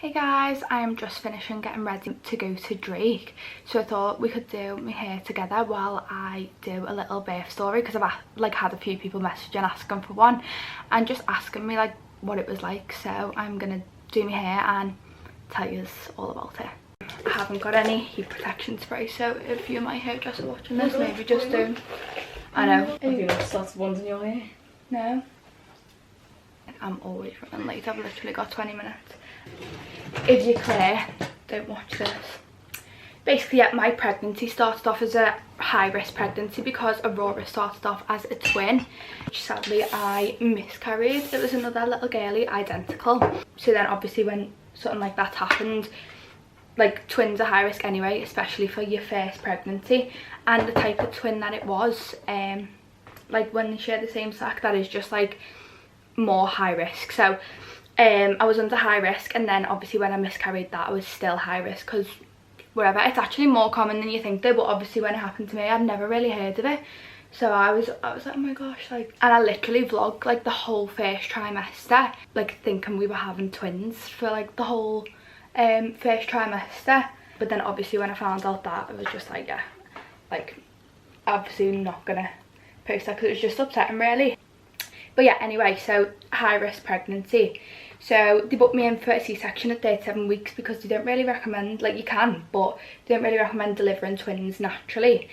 Hey guys, I am just finishing getting ready to go to Drake, so I thought we could do my hair together while I do a little birth story, because I've had a few people messaging asking for one and just asking me like what it was like. So I'm gonna do my hair and tell you all about it. I haven't got any heat protection spray, so if you're my hairdresser watching this, maybe just don't. I know. Have you not started ones in your hair? No. I'm always running late. I've literally got 20 minutes. If you're clear, don't watch this. Basically, yeah, my pregnancy started off as a high-risk pregnancy because Aurora started off as a twin, which sadly I miscarried. It was another little girlie, identical. So then obviously when something like that happened, like twins are high risk anyway, especially for your first pregnancy, and the type of twin that it was, like when they share the same sac, that is just like more high risk. So I was under high risk, and then obviously when I miscarried that I was still high risk, because whatever, it's actually more common than you think though, but obviously when it happened to me I'd never really heard of it. So I was like, oh my gosh, like, and I literally vlogged like the whole first trimester, like thinking we were having twins for like the whole first trimester. But then obviously when I found out that, I was just like, yeah, like obviously not gonna post that because it was just upsetting really. But yeah, anyway, so high risk pregnancy. So they booked me in for a C-section at 37 weeks because they don't really recommend, like you can, but they don't really recommend delivering twins naturally.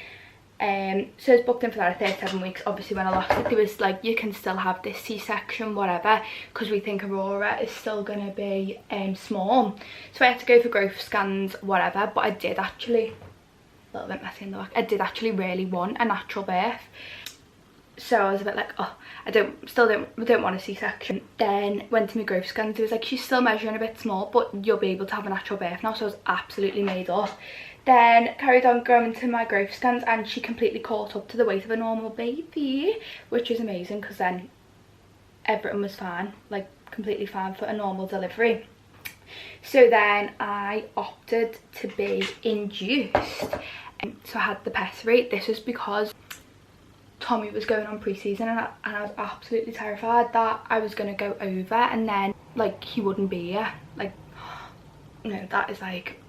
So I was booked in for that at 37 weeks. Obviously when I lost it, there was like, you can still have this C-section, whatever, because we think Aurora is still going to be small. So I had to go for growth scans, whatever, but I did actually, a little bit messy in the back, I did actually really want a natural birth. So I was a bit like, oh, I still don't want a C-section. Then went to my growth scans. It was like, she's still measuring a bit small, but you'll be able to have a natural birth now. So I was absolutely made up. Then carried on going to my growth scans, and she completely caught up to the weight of a normal baby, which is amazing because then everything was fine, like completely fine for a normal delivery. So then I opted to be induced. So I had the pessary. This was because Tommy was going on pre-season, and I was absolutely terrified that I was going to go over and then like he wouldn't be here. Like, no, that is like,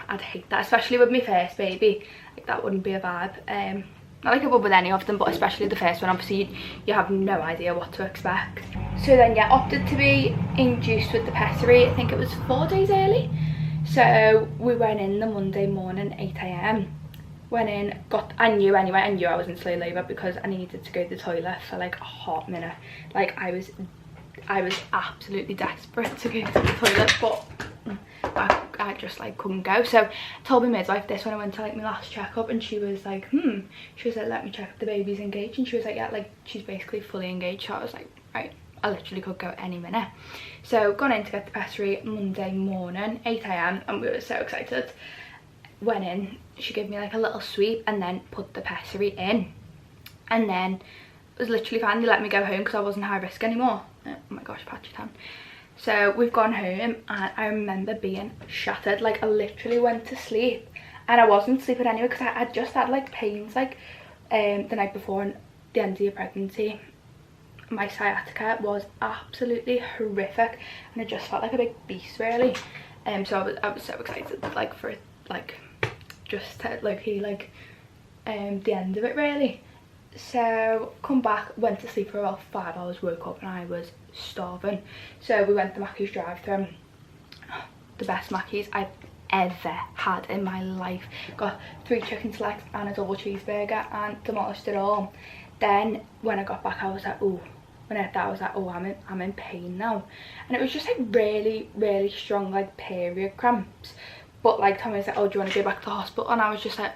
I'd hate that, especially with my first baby. Like that wouldn't be a vibe. Not like it would with any of them, but especially the first one, obviously you have no idea what to expect. So then yeah, opted to be induced with the pessary. I think it was 4 days early. So we went in the Monday morning, 8 AM. Went in, I knew I was in slow labour because I needed to go to the toilet for like a hot minute. Like I was absolutely desperate to go to the toilet, but I just like couldn't go. So I told my midwife this when I went to like my last checkup, and she was like, she was like, let me check if the baby's engaged, and she was like, yeah, like she's basically fully engaged. So I was like, right, I literally could go any minute. So gone in to get the pessary Monday morning, 8 AM, and we were so excited. Went in, she gave me like a little sweep and then put the pessary in, and then it was literally fine. They let me go home because I wasn't high risk anymore. Oh my gosh, patchy tan. So we've gone home, and I remember being shattered. Like I literally went to sleep, and I wasn't sleeping anyway because I just had like pains like the night before and the end of your pregnancy. My sciatica was absolutely horrific, and it just felt like a big beast really. So I was so excited like for it, like just to the end of it really. So come back, went to sleep for about 5 hours, woke up and I was starving. So we went to Mackey's drive-thru. The best Mackey's I've ever had in my life. Got 3 chicken selects and a double cheeseburger and demolished it all. Then when I got back I was like, oh, when I had that I was like, oh, I'm in pain now. And it was just like really strong like period cramps. But like Tommy was like, oh, do you want to go back to the hospital? And I was just like,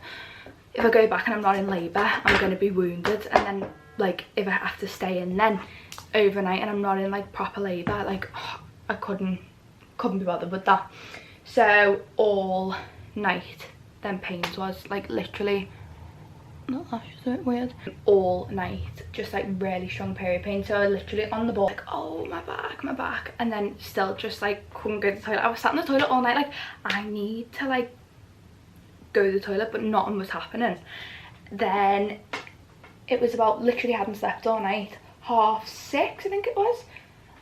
if I go back and I'm not in labour, I'm going to be wounded. And then like if I have to stay in then overnight and I'm not in like proper labour, like I couldn't be bothered with that. So all night then pains was like literally, no, that's just a bit weird, all night just like really strong period pain. So I literally on the ball like, oh my back, and then still just like couldn't go to the toilet. I was sat in the toilet all night like I need to like go to the toilet, but nothing was happening. Then it was about, literally hadn't slept all night, 6:30 I think it was,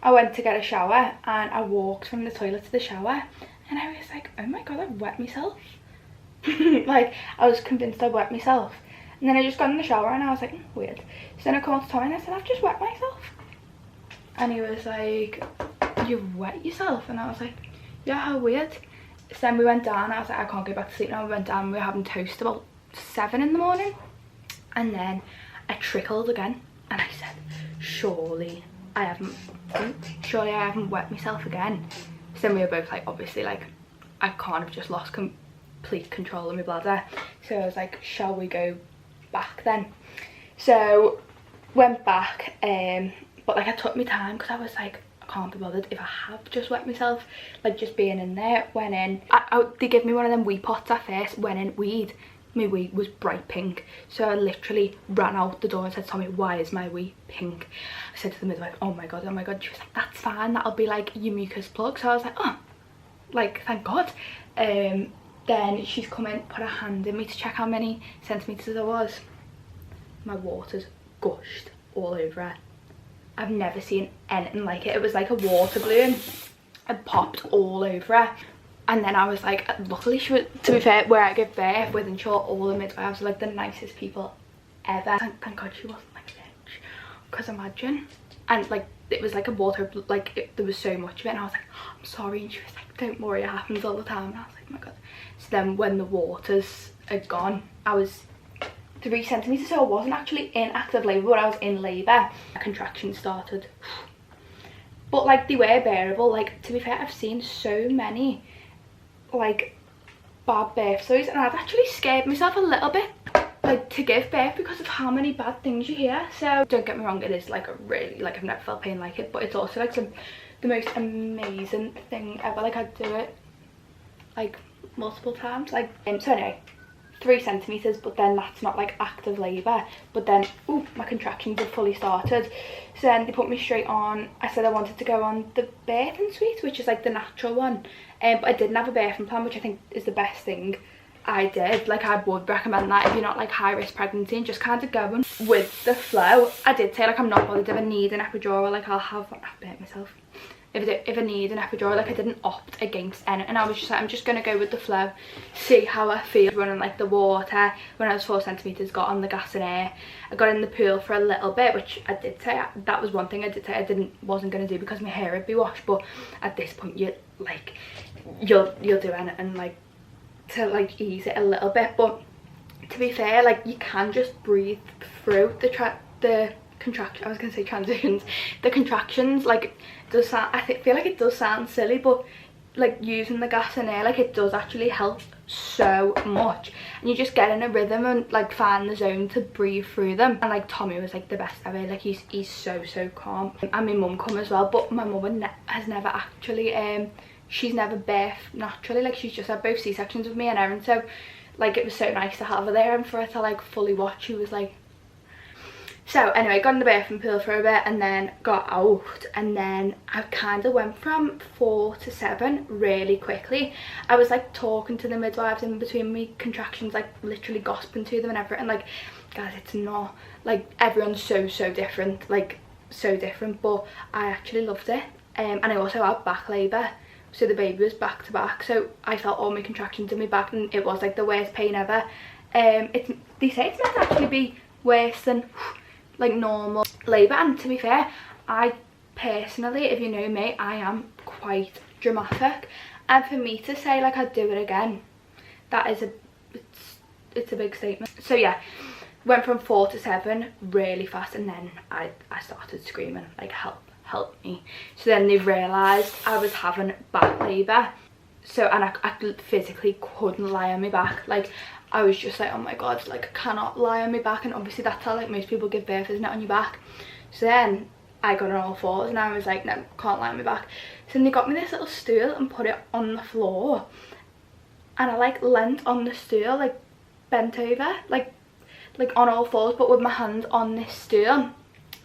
I went to get a shower and I walked from the toilet to the shower and I was like, oh my god, I've wet myself. Like, I was convinced I'd wet myself. And then I just got in the shower and I was like, weird. So then I called Tommy and I said, I've just wet myself. And he was like, you've wet yourself? And I was like, yeah, how weird. So then we went down. I was like, I can't go back to sleep now. We went down, we were having toast about 7 in the morning. And then I trickled again. And I said, surely I haven't wet myself again. So then we were both like, obviously, like, I can't have just lost complete control of my bladder. So I was like, shall we go back then? So went back, but like I took my time because I was like, I can't be bothered if I have just wet myself. Like, just being in there. Went in, they gave me one of them wee pots at first. Went in, weed. My wee was bright pink, so I literally ran out the door and said, Tommy, why is my wee pink? I said to the midwife, oh my god. She was like, that's fine, that'll be like your mucus plug. So I was like, oh, like, thank god. Then she's come in, put her hand in me to check how many centimetres there was. My water's gushed all over her. I've never seen anything like it. It was like a water balloon. It popped all over her. And then I was like, luckily she was, to be fair, where I give birth, within short, all the midwives are like the nicest people ever. Thank god she wasn't like a bitch, because imagine. And like, it was like a water, like there was so much of it, and I was like, oh, I'm sorry. And she was like, don't worry, it happens all the time. And I was like, oh my god. So then when the waters had gone, I was 3 centimetres, so I wasn't actually in active labour, but I was in labour. Contractions started, but like they were bearable. Like, to be fair, I've seen so many like bad birth stories, and I've actually scared myself a little bit, like, to give birth because of how many bad things you hear. So don't get me wrong, it is like a really, like, I've never felt pain like it, but it's also like the most amazing thing ever. Like, I'd do it like multiple times. Like, so anyway, 3 centimetres, but then that's not like active labour. But then, oh, my contractions had fully started. So then they put me straight on. I said I wanted to go on the birthing suite, which is like the natural one. But I didn't have a birthing plan, which I think is the best thing I did. Like, I would recommend that if you're not like high risk pregnancy and just kind of going with the flow. I did say, like, I'm not bothered if I need an epidural, like, I've burnt myself. If I need an epidural, like, I didn't opt against any, and I was just like, I'm just gonna go with the flow, see how I feel running like the water. When I was 4 centimetres, got on the gas and air. I got in the pool for a little bit, which I did say, that was one thing I did say I wasn't gonna do because my hair would be washed. But at this point, you'll do anything, like, to like ease it a little bit. But to be fair, like, you can just breathe through the contraction. I was gonna say transitions. The contractions, like, does sound, I feel like it does sound silly, but like, using the gas and air, like, it does actually help so much, and you just get in a rhythm and like find the zone to breathe through them. And like, Tommy was like the best ever. Like, he's so calm. And my mum come as well, but my mum has never actually she's never birthed naturally. Like, she's just had both C-sections with me and Erin, so like, it was so nice to have her there and for her to like fully watch. She was like, so anyway, got in the birthing pool for a bit and then got out, and then I kind of went from 4 to 7 really quickly. I was like talking to the midwives in between me contractions, like literally gossiping to them and everything. Like, guys, it's not like, everyone's so different, like so different, but I actually loved it. And I also had back labour, so the baby was back to back, so I felt all my contractions in my back, and it was like the worst pain ever. They say it's meant to actually be worse than like normal labour, and to be fair, I personally, if you know me, I am quite dramatic, and for me to say like I'd do it again, that is it's a big statement. So yeah, went from 4 to 7 really fast, and then I started screaming like, help me. So then they realised I was having back labour, so, and I physically couldn't lie on my back. Like, I was just like, oh my god, like, I cannot lie on my back. And obviously that's how like most people give birth, isn't it, on your back? So then I got on all fours and I was like, no, can't lie on my back. So then they got me this little stool and put it on the floor, and I like leant on the stool, like bent over, like on all fours, but with my hand on this stool.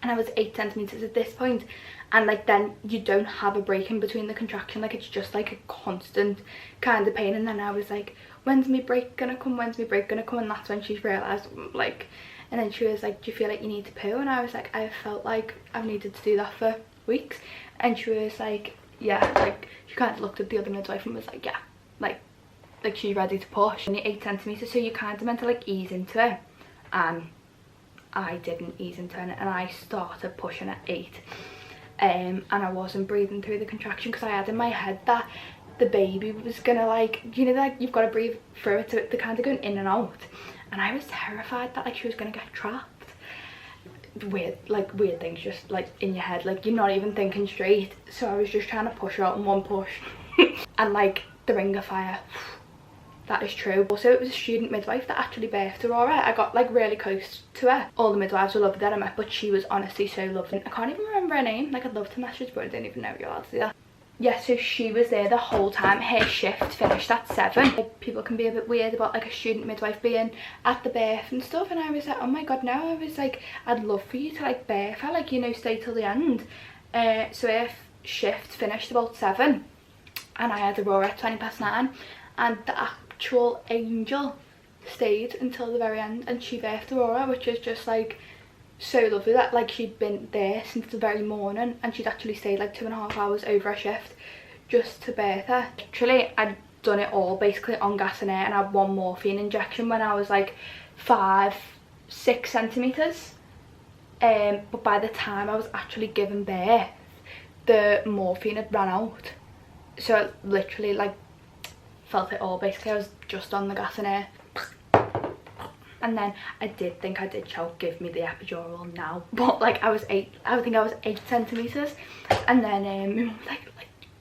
And I was 8 centimetres at this point, and like, then you don't have a break in between the contraction, like, it's just like a constant kind of pain. And then I was like, when's my break gonna come, when's my break gonna come? And that's when she realised, like, and then she was like, do you feel like you need to poo? And I was like, I felt like I've needed to do that for weeks. And she was like, yeah, like she kind of looked at the other midwife and was like, yeah, like she's ready to push. Only 8 centimeters, so you kind of meant to like ease into it, and I didn't ease into it, and I started pushing at 8. And I wasn't breathing through the contraction because I had in my head that the baby was gonna, like, you know, like you've got to breathe through it, so they're kind of going in and out, and I was terrified that like she was gonna get trapped. Weird things just like in your head, like you're not even thinking straight. So I was just trying to push her out in one push and like the ring of fire. That is true. Also, it was a student midwife that actually birthed Aurora. I got like really close to her. All the midwives were lovely that I met, but she was honestly so lovely. I can't even remember her name. Like I'd love to message, but I don't even know if you're allowed to do that. Yeah, so she was there the whole time. Her shift finished at 7. Like, people can be a bit weird about like a student midwife being at the birth and stuff, and I was like, oh my god, no. I was like, I'd love for you to like birth her, like, you know, stay till the end. So her shift finished about 7, and I had Aurora at 9:20, and the actual angel stayed until the very end, and she birthed Aurora, which is just like so lovely that like she'd been there since the very morning, and she'd actually stayed like 2.5 hours over her shift just to birth her. Literally, I'd done it all basically on gas and air, and I had 1 morphine injection when I was like 5-6 centimeters. But by the time I was actually given birth, the morphine had run out, so I literally like felt it all. Basically, I was just on the gas and air. And then I think I did shout, give me the epidural now, but like I think I was 8 centimeters, and then my mum was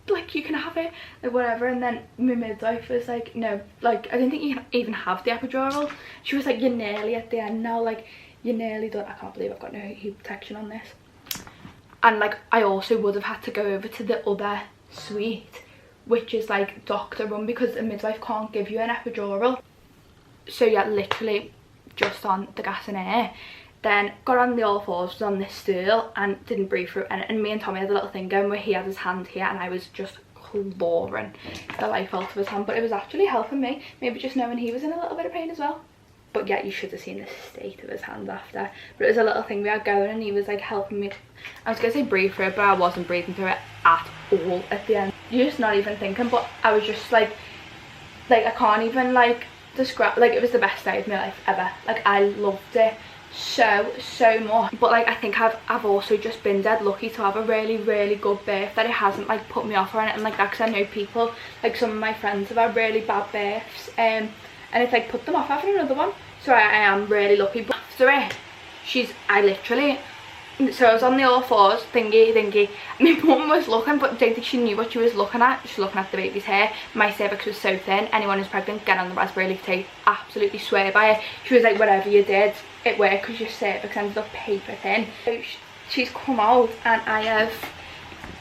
like you can have it, like whatever. And then my midwife was like, no, like I don't think you can even have the epidural. She was like, you're nearly at the end now, like you're nearly done. I can't believe I've got no heat protection on this. And like I also would have had to go over to the other suite, which is like doctor run, because a midwife can't give you an epidural. So yeah, literally just on the gas and air. Then got on the all fours, was on this stool and didn't breathe through, and me and Tommy had a little thing going where he had his hand here and I was just clawing the life out of his hand, but it was actually helping me, maybe just knowing he was in a little bit of pain as well. But yeah, you should have seen the state of his hand after. But it was a little thing we had going, and he was like helping me. I was gonna say breathe through it, but I wasn't breathing through it at all at the end. You're just not even thinking, but I was just like I can't even like describe, like it was the best day of my life ever. Like I loved it so much. But like I think I've also just been dead lucky to have a really good birth, that it hasn't like put me off or anything like that, because I know people, like some of my friends have had really bad births, and it's like put them off having another one. So I am really lucky. But after it, I literally, so I was on the all fours thingy. My mum was looking, but I don't think she knew what she was looking at. She was looking at the baby's hair. My cervix was so thin. Anyone who's pregnant, get on the raspberry leaf tea. Absolutely swear by it. She was like, whatever you did, it worked, because your cervix ended up paper thin. So she's come out, and I have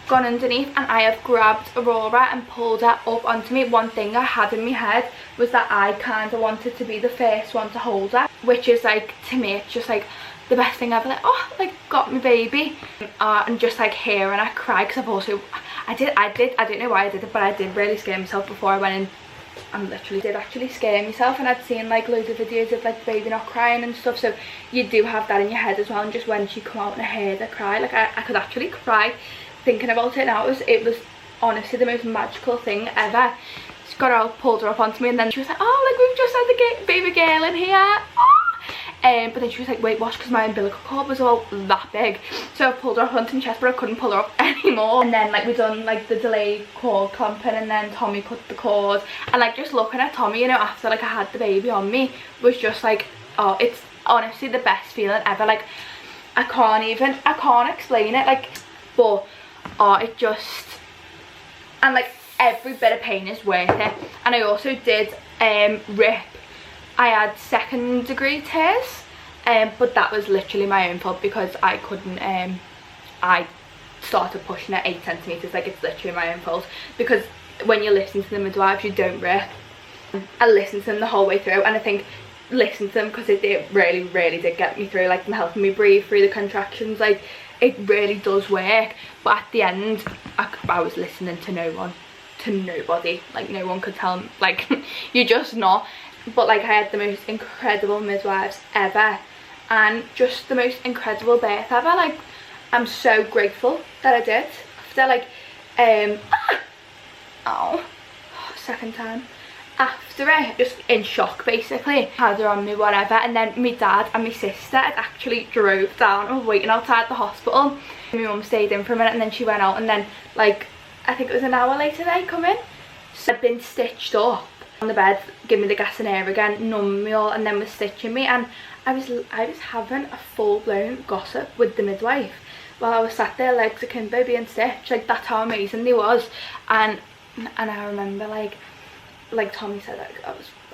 gone underneath and I have grabbed Aurora and pulled her up onto me. One thing I had in my head was that I kind of wanted to be the first one to hold her, which is like, to me it's just like the best thing ever. Like, oh, like got my baby, and just like hearing her cry, because I've also I don't know why I did it, but I did really scare myself before I went in. And literally did actually scare myself, and I'd seen like loads of videos of like the baby not crying and stuff, so you do have that in your head as well. And just when she come out and I heard her cry, like I could actually cry thinking about it now. It was honestly the most magical thing ever. She got her out, pulled her up onto me, and then she was like, oh, like we've just had the baby girl in here. Oh. But then she was like, wait, watch, because my umbilical cord was all that big. So I pulled her up onto my chest, but I couldn't pull her up anymore. And then like we done like the delayed cord clamping, and then Tommy cut the cord. And like just looking at Tommy, you know, after like I had the baby on me, was just like, oh, it's honestly the best feeling ever. Like I can't explain it, like, but oh, it just, and like every bit of pain is worth it. And I also did rip. I had 2nd degree tears, but that was literally my own fault, because I couldn't, I started pushing at 8 centimeters. Like it's literally my own fault, because when you listen to the midwives, you don't rip. I listened to them the whole way through, and I think listen to them because it really did get me through, like helping me breathe through the contractions. Like it really does work. But at the end, I was listening to no one, to nobody. Like no one could tell me, like you're just not. But like I had the most incredible midwives ever, and just the most incredible birth ever. Like I'm so grateful that I did. After like second time after it, just in shock basically. Had her on me, whatever, and then my dad and my sister had actually drove down and were waiting outside the hospital. My mum stayed in for a minute and then she went out, and then like I think it was an hour later they come in. So I'd been stitched up on the bed, give me the gas and air again, numb me all, and then was stitching me, and I was having a full-blown gossip with the midwife while I was sat there, legs akimbo, being stitched. Like, that's how amazing they was. And I remember like Tommy said, like,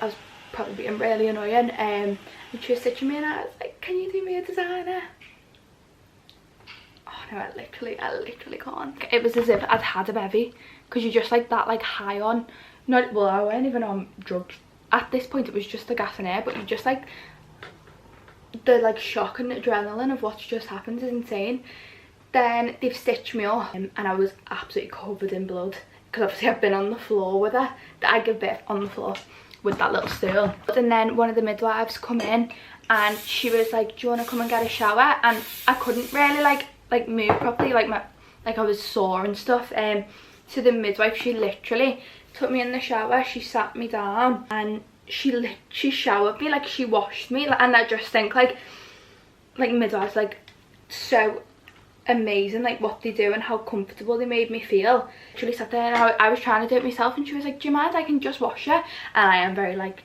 I was probably being really annoying, and she was stitching me, and I was like, can you do me a designer? Oh no, I literally can't. It was as if I'd had a bevy, because you're just like that, like high on, not, well, I weren't even on drugs at this point, it was just the gas and air, but you just like, the like shock and adrenaline of what's just happened is insane. Then they've stitched me up, and I was absolutely covered in blood, because obviously I've been on the floor with her. I give birth on the floor with that little stool. And then one of the midwives come in, and she was like, do you want to come and get a shower? And I couldn't really like move properly, like I was sore and stuff. So the midwife, she literally took me in the shower, she sat me down, and she showered me, like she washed me. And I just think like midwives, like, so amazing, like what they do and how comfortable they made me feel. Literally sat there, and I was trying to do it myself, and she was like, do you mind, I can just wash you? And I am very like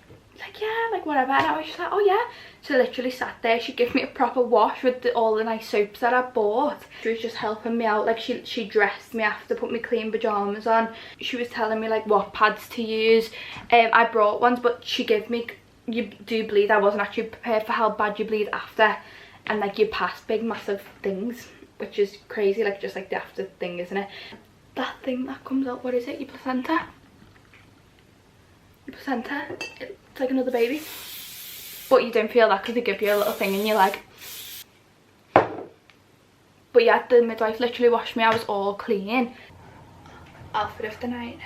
yeah, like whatever. And I was just like, oh yeah. So literally sat there, she gave me a proper wash with all the nice soaps that I bought. She was just helping me out, like she dressed me after, put me clean pajamas on. She was telling me like what pads to use. I brought ones, but she gave me, you do bleed. I wasn't actually prepared for how bad you bleed after, and like you pass big massive things, which is crazy, like just like the after thing, isn't it? That thing that comes out, what is it? Your placenta? Your placenta? It's like another baby. But you don't feel that because they give you a little thing and you're like... But yeah, the midwife literally washed me, I was all clean. Outfit of the night.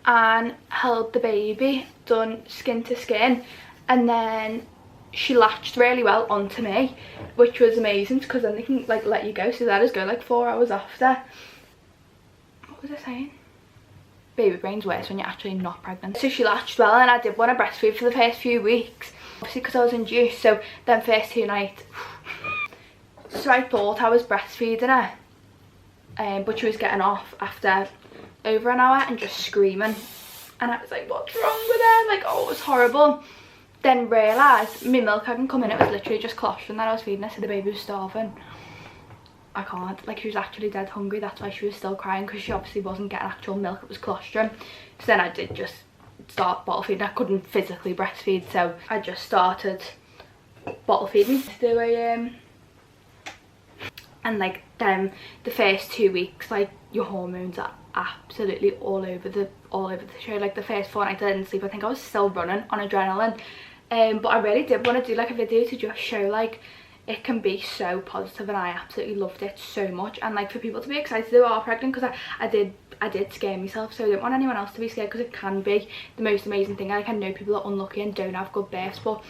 And held the baby, done skin to skin, and then she latched really well onto me, which was amazing, because then they can like let you go. So that is go like 4 hours after. What was I saying? Baby brain's worse when you're actually not pregnant. So she latched well, and I did want to breastfeed for the first few weeks, obviously because I was induced. So then first 2 nights, so I thought I was breastfeeding her, but she was getting off after over an hour and just screaming, and I was like, what's wrong with her? Like, oh, it was horrible. Then realised my milk hadn't come in, it was literally just colostrum that I was feeding her, so the baby was starving. I can't, like, she was actually dead hungry, that's why she was still crying, because she obviously wasn't getting actual milk, it was colostrum. So then I did just start bottle feeding. I couldn't physically breastfeed, so I just started bottle feeding. And like then the first 2 weeks, like your hormones are absolutely all over the show. Like the first 4 nights I didn't sleep, I think I was still running on adrenaline. But I really did want to do like a video to just show like it can be so positive, and I absolutely loved it so much. And like for people to be excited they are pregnant, because I did scare myself, so I don't want anyone else to be scared, because it can be the most amazing thing. Like I know people are unlucky and don't have good births, but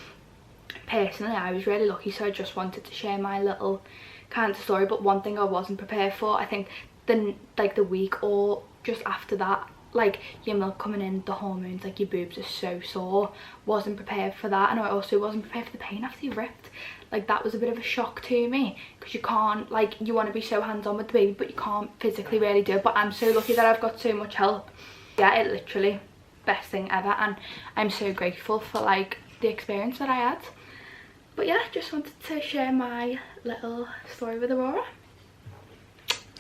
personally I was really lucky, so I just wanted to share my little kind of story. But one thing I wasn't prepared for, I think the week or just after that, like your milk coming in, the hormones, like your boobs are so sore. Wasn't prepared for that, and I also wasn't prepared for the pain after you ripped. Like that was a bit of a shock to me, because you can't, like, you want to be so hands-on with the baby, but you can't physically really do it. But I'm so lucky that I've got so much help. Yeah, it literally best thing ever, and I'm so grateful for like the experience that I had. But yeah, just wanted to share my little story with Aurora.